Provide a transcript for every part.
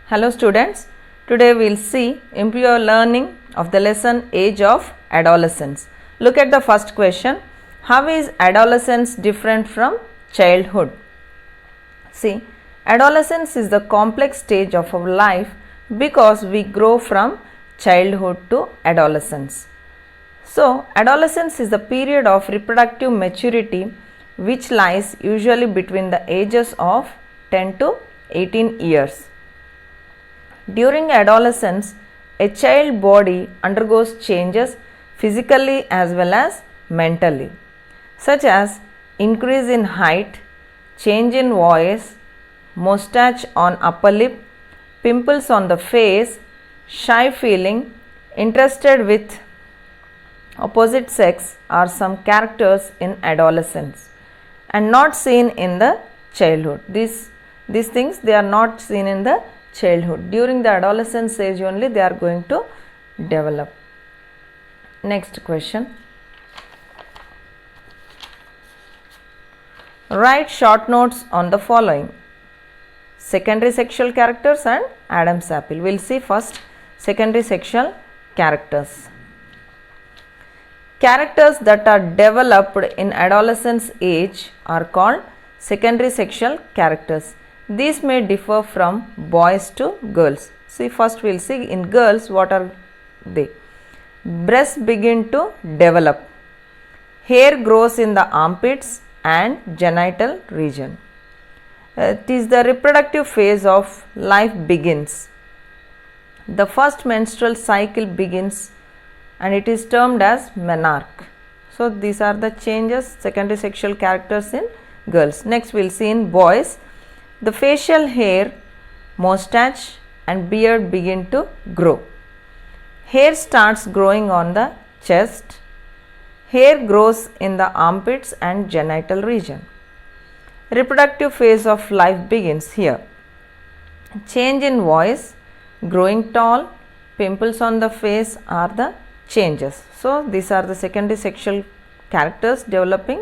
Hello students, today we will see improve your learning of the lesson age of adolescence. Look at the first question. How is adolescence different from childhood? See, adolescence is the complex stage of our life because we grow from childhood to adolescence. So, adolescence is the period of reproductive maturity which lies usually between the ages of 10 to 18 years. During adolescence, a child body undergoes changes physically as well as mentally, such as increase in height, change in voice, mustache on upper lip, pimples on the face, shy feeling, interested with opposite sex are some characters in adolescence and not seen in the childhood. These things they are not seen in the childhood. During the adolescence age only they are going to develop. Next question. Write short notes on the following: secondary sexual characters and Adam's apple. We will see first secondary sexual characters. Characters that are developed in adolescence age are called secondary sexual characters. These may differ from boys to girls. See, first we will see in girls what are they. Breasts begin to develop. Hair grows in the armpits and genital region. It is the reproductive phase of life begins. The first menstrual cycle begins and it is termed as menarche. So, these are the changes, secondary sexual characters in girls. Next we will see in boys. The facial hair, mustache and beard begin to grow. Hair starts growing on the chest. Hair grows in the armpits and genital region. Reproductive phase of life begins here. Change in voice, growing tall, pimples on the face are the changes. So, these are the secondary sexual characters developing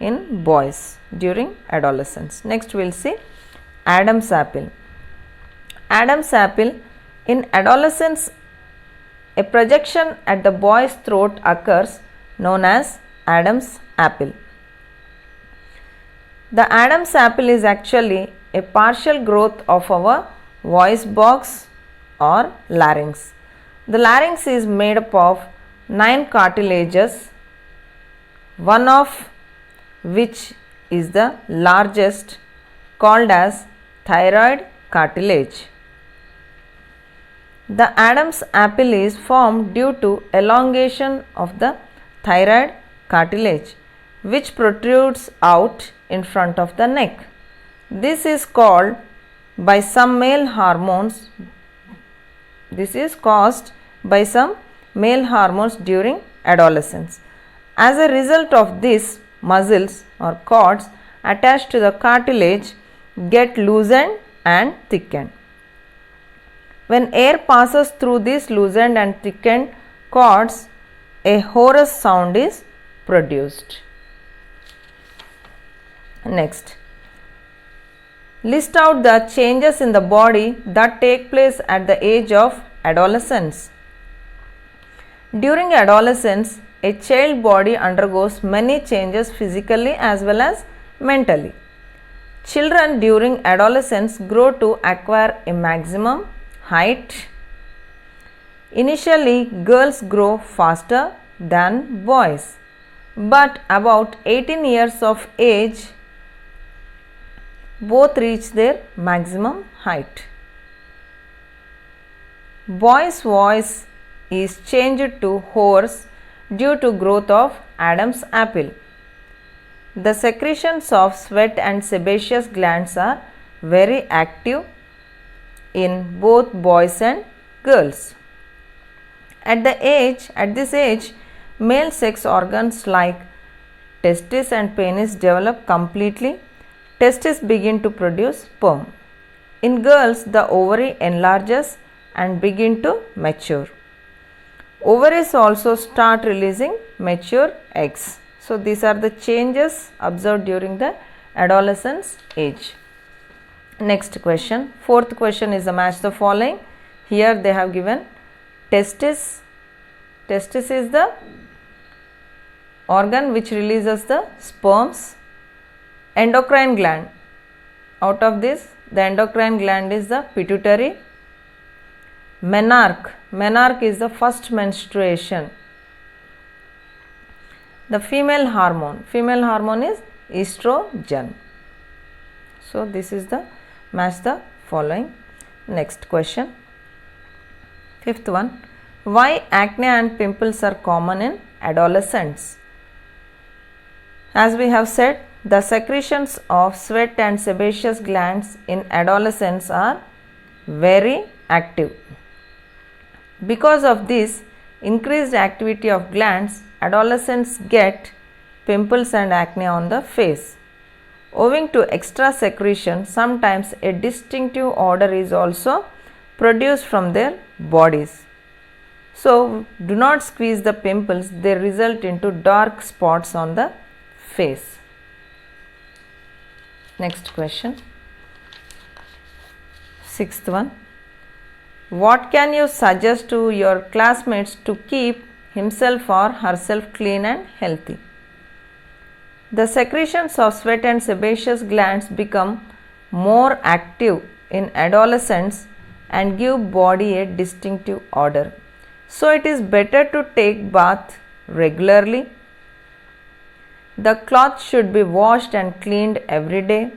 in boys during adolescence. Next we will see Adam's apple. Adam's apple. In adolescence, a projection at the boy's throat occurs known as Adam's apple. The Adam's apple is actually a partial growth of our voice box or larynx. The larynx is made up of 9 cartilages, one of which is the largest, called as thyroid cartilage. The Adam's apple is formed due to elongation of the thyroid cartilage, which protrudes out in front of the neck. This is called by some male hormones. This is caused by some male hormones during adolescence. As a result of this, muscles or cords attached to the cartilage get loosened and thickened. When air passes through these loosened and thickened cords, a hoarse sound is produced. Next, list out the changes in the body that take place at the age of adolescence. During adolescence, a child body undergoes many changes physically as well as mentally. Children during adolescence grow to acquire a maximum height. Initially, girls grow faster than boys, but about 18 years of age, both reach their maximum height. Boys' voice is changed to hoarse due to growth of Adam's apple. The secretions of sweat and sebaceous glands are very active in both boys and girls. At this age, male sex organs like testis and penis develop completely. Testes begin to produce sperm. In girls, the ovary enlarges and begin to mature. Ovaries also start releasing mature eggs. So, these are the changes observed during the adolescence age. Next question, fourth question is the match the following. Here they have given testis. Testis is the organ which releases the sperms. Endocrine gland, out of this the endocrine gland is the pituitary. Menarche, menarche is the first menstruation. The female hormone is estrogen. So this is the match the following. Next question, fifth one, why acne and pimples are common in adolescents? As we have said, the secretions of sweat and sebaceous glands in adolescents are very active. Because of this increased activity of glands, adolescents get pimples and acne on the face. Owing to extra secretion, sometimes a distinctive odor is also produced from their bodies. So, do not squeeze the pimples, they result into dark spots on the face. Next question, sixth one, what can you suggest to your classmates to keep himself or herself clean and healthy? The secretions of sweat and sebaceous glands become more active in adolescents and give body a distinctive odor. So it is better to take bath regularly. The cloth should be washed and cleaned every day.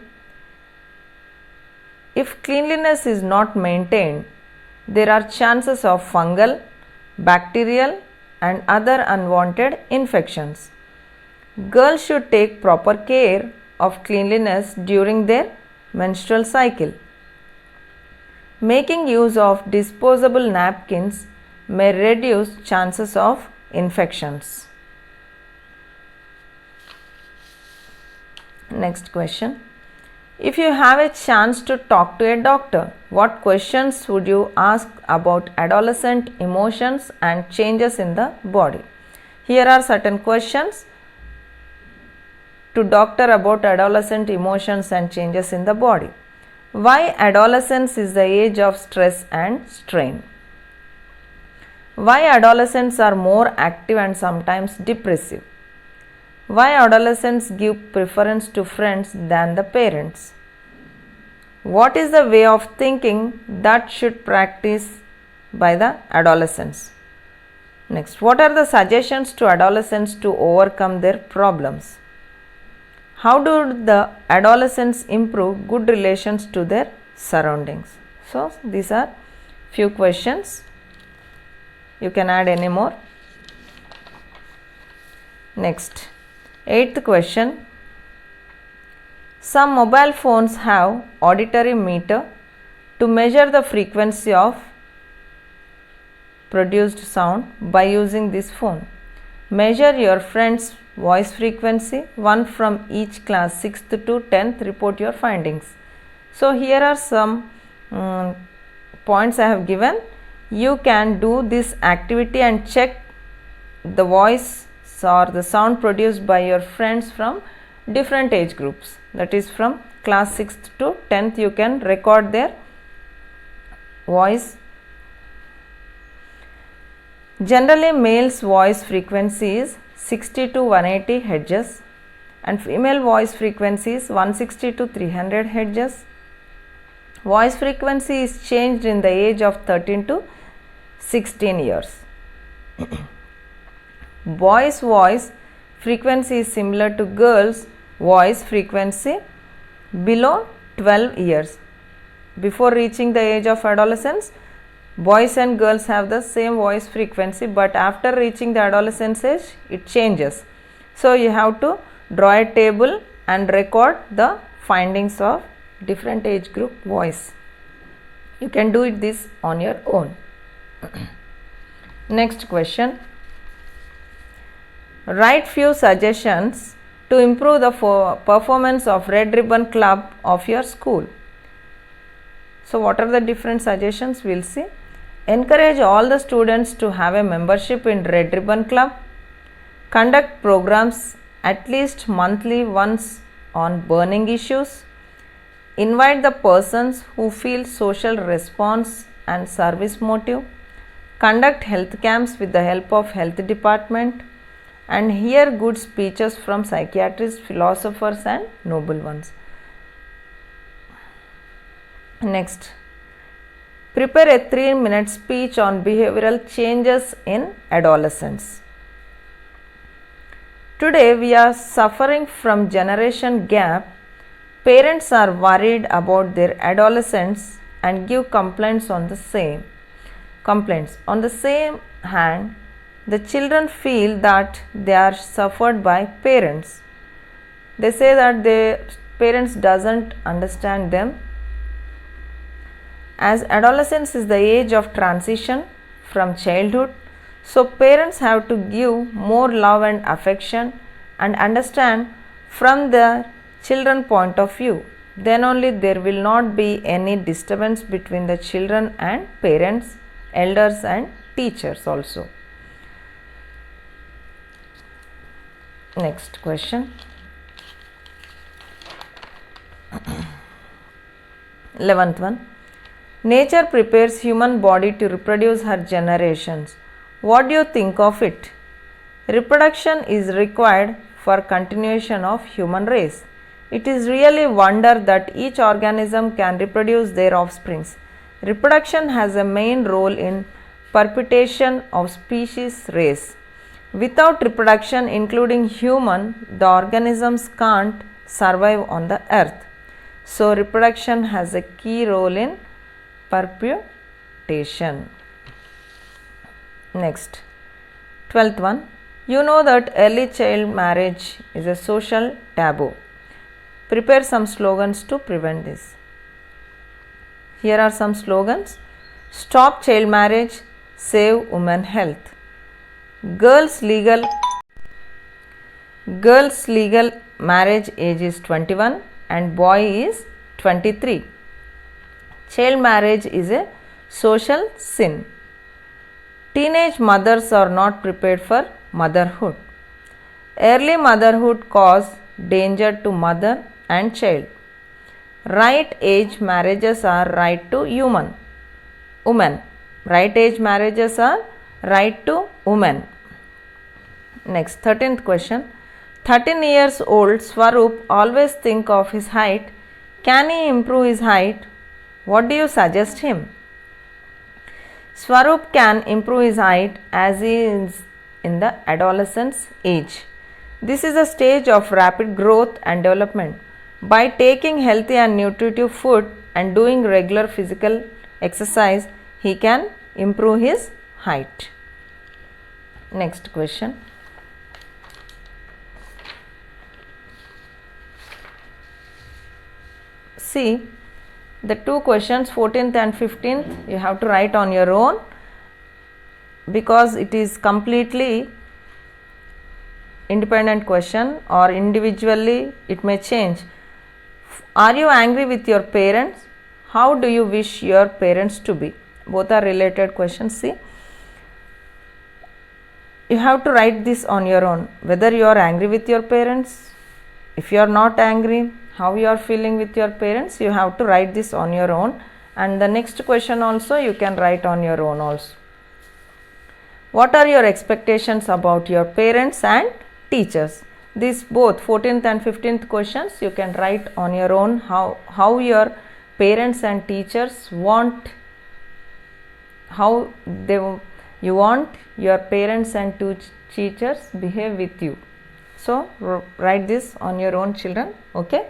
If cleanliness is not maintained, there are chances of fungal, bacterial and other unwanted infections. Girls should take proper care of cleanliness during their menstrual cycle. Making use of disposable napkins may reduce chances of infections. Next question, if you have a chance to talk to a doctor, what questions would you ask about adolescent emotions and changes in the body? Here are certain questions to doctor about adolescent emotions and changes in the body. Why adolescence is the age of stress and strain? Why adolescents are more active and sometimes depressive? Why adolescents give preference to friends than the parents? What is the way of thinking that should practice by the adolescents? Next, what are the suggestions to adolescents to overcome their problems? How do the adolescents improve good relations to their surroundings? So, these are few questions. You can add any more. Next, eighth question. Some mobile phones have auditory meter to measure the frequency of produced sound by using this phone. Measure your friend's voice frequency, one from each class 6th to 10th, report your findings. So, here are some points I have given. You can do this activity and check the voice or the sound produced by your friends from different age groups, that is from class 6th to 10th. You can record their voice. Generally, male's voice frequency is 60 to 180 Hz and female voice frequency is 160 to 300 Hz. Voice frequency is changed in the age of 13 to 16 years. Boys' voice frequency is similar to girls' voice frequency below 12 years. Before reaching the age of adolescence, boys and girls have the same voice frequency, but after reaching the adolescence age, it changes. So, you have to draw a table and record the findings of different age group voice. You can do it this on your own. Next question. Write few suggestions to improve the performance of Red Ribbon Club of your school. So, what are the different suggestions? We will see. Encourage all the students to have a membership in Red Ribbon Club. Conduct programs at least monthly once on burning issues. invite the persons who feel social response and service motive, conduct health camps with the help of health department, and hear good speeches from psychiatrists, philosophers and noble ones. Next, prepare a 3-minute speech on behavioral changes in adolescence. Today we are suffering from generation gap. Parents are worried about their adolescents and give complaints on the same. On the same hand, the children feel that they are suffered by parents. They say that their parents doesn't understand them. As adolescence is the age of transition from childhood, so parents have to give more love and affection and understand from their children point of view. Then only there will not be any disturbance between the children and parents, elders and teachers also. Next question. 11th one. Nature prepares human body to reproduce her generations. What do you think of it? Reproduction is required for continuation of human race. It is really wonder that each organism can reproduce their offsprings. Reproduction has a main role in perpetuation of species race. Without reproduction, including human, the organisms can't survive on the earth. So reproduction has a key role in perpetuation. Next, 12th one. You know that early child marriage is a social taboo. Prepare some slogans to prevent this. Here are some slogans. Stop child marriage, save women health. Girls legal marriage age is 21 and boy is 23. Child marriage is a social sin. Teenage mothers are not prepared for motherhood. Early motherhood cause danger to mother and child. Right age marriages are right to women. Right age marriages are right to women. Next, 13th question. 13 years old Swaroop always think of his height. Can he improve his height? What do you suggest him? Swaroop can improve his height as he is in the adolescence age. This is a stage of rapid growth and development. By taking healthy and nutritive food and doing regular physical exercise, he can improve his height. Next question. See, the two questions 14th and 15th you have to write on your own because it is completely independent question or individually it may change. Are you angry with your parents? How do you wish your parents to be? Both are related questions. See, you have to write this on your own, whether you are angry with your parents. If you are not angry, how you are feeling with your parents, you have to write this on your own, and the next question also you can write on your own also. What are your expectations about your parents and teachers? These both 14th and 15th questions you can write on your own, how your parents and teachers want, you want your parents and teachers behave with you. So write this on your own, children. Okay.